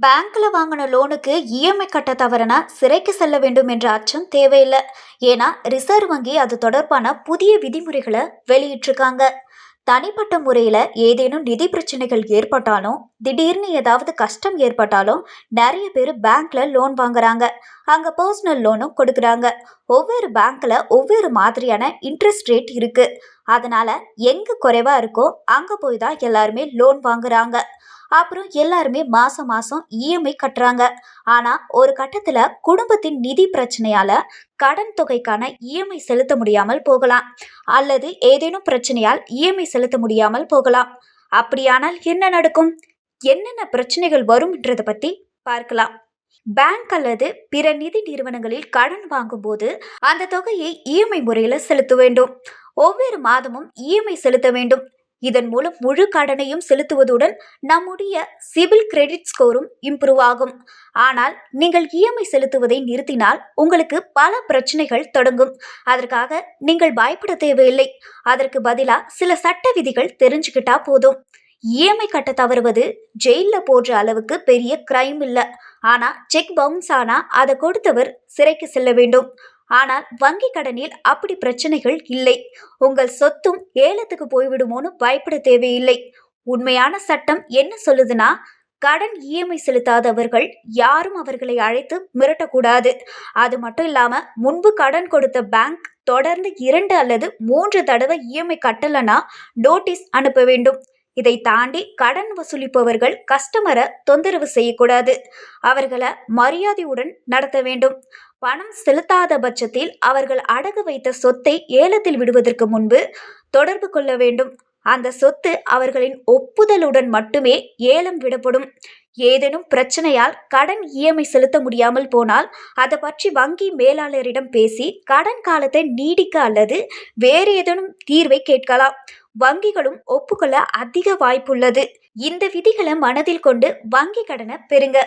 பேங்க்ல வாங்கின லோனுக்கு இஎம்ஐ கட்ட தவறுனா சிறைக்கு செல்ல வேண்டும் என்ற அச்சம் தேவையில்லை. ஏன்னா ரிசர்வ் வங்கி அது தொடர்பான புதிய விதிமுறைகளை வெளியிட்டிருக்காங்க. தனிப்பட்ட முறையில் ஏதேனும் நிதி பிரச்சனைகள் ஏற்பட்டாலும், திடீர்னு ஏதாவது கஷ்டம் ஏற்பட்டாலும் நிறைய பேர் பேங்க்ல லோன் வாங்குறாங்க. அங்கே பர்சனல் லோனும் கொடுக்குறாங்க. ஒவ்வொரு பேங்க்ல ஒவ்வொரு மாதிரியான இன்ட்ரெஸ்ட் ரேட் இருக்கு. அதனால எங்க குறைவா இருக்கோ அங்கே போய் தான் எல்லாருமே லோன் வாங்குறாங்க. அப்புறம் எல்லாருமே மாசம் மாசம் இஎம்ஐ கட்டுறாங்க. ஆனா ஒரு கட்டத்துல குடும்பத்தின் நிதி பிரச்சனையால கடன் தொகைக்கான இஎம்ஐ செலுத்த முடியாமல் போகலாம். அல்லது ஏதேனும் பிரச்சனையால் இஎம்ஐ செலுத்த முடியாமல் போகலாம். அப்படியானால் என்ன நடக்கும்? என்னென்ன பிரச்சனைகள் வரும்ன்றத பத்தி பார்க்கலாம். பேங்க் அல்லது பிற நிதி நிறுவனங்களில் கடன் வாங்கும்போது அந்த தொகையை இஎம்ஐ முறையில செலுத்த வேண்டும். ஒவ்வொரு மாதமும் இஎம்ஐ செலுத்த வேண்டும். இதன் மூலம் முழு கடனையும் செலுத்துவதுடன் நம்முடைய சிபில் கிரெடிட் ஸ்கோரும் இம்ப்ரூவ் ஆகும். ஆனால் நீங்கள் இஎம்ஐ செலுத்துவதை நிறுத்தினால் உங்களுக்கு பல பிரச்சனைகள் தொடங்கும். அதற்காக நீங்கள் பயப்பட தேவையில்லை. அதற்கு பதிலாக சில சட்ட விதிகள் தெரிஞ்சுக்கிட்டா போதும். இஎம்ஐ கட்ட தவறுவது ஜெயில போன்ற அளவுக்கு பெரிய கிரைம் இல்லை. ஆனா செக் பவுன்ஸ் ஆனா அதை கொடுத்தவர் சிறைக்கு செல்ல வேண்டும். ஆனால் வங்கி கடனில் அப்படி பிரச்சனைகள் இல்லை. உங்கள் சொத்தும் ஏலத்துக்கு போய்விடுமோன்னு பயப்பட தேவையில்லை. உண்மையான சட்டம் என்ன சொல்லுதுன்னா, கடன் இஎம்ஐ செலுத்தாதவர்கள் யாரும் அவர்களை அழைத்து மிரட்டக்கூடாது. அது மட்டும் இல்லாம முன்பு கடன் கொடுத்த பேங்க் தொடர்ந்து 2 அல்லது 3 தடவை இஎம்ஐ கட்டலனா நோட்டீஸ் அனுப்ப வேண்டும். இதை தாண்டி கடன் வசூலிப்பவர்கள் கஸ்டமரை தொந்தரவு செய்யக்கூடாது. அவர்களை மரியாதையுடன் நடத்த வேண்டும். பணம் செலுத்தாத பட்சத்தில் அவர்கள் அடகு வைத்த சொத்தை ஏலத்தில் விடுவதற்கு முன்பு தொடர்பு கொள்ள வேண்டும். அந்த சொத்து அவர்களின் ஒப்புதலுடன் மட்டுமே ஏலம் விடப்படும். ஏதேனும் பிரச்சனையால் கடன் இஎம்ஐ செலுத்த முடியாமல் போனால் அதை பற்றி வங்கி மேலாளரிடம் பேசி கடன் காலத்தை நீடிக்க அல்லது வேறு ஏதேனும் தீர்வை கேட்கலாம். வங்கிகளும் ஒப்புக்கொள்ள அதிக வாய்ப்புள்ளது. இந்த விதிகளை மனதில் கொண்டு வங்கி கடனை பெறுங்க.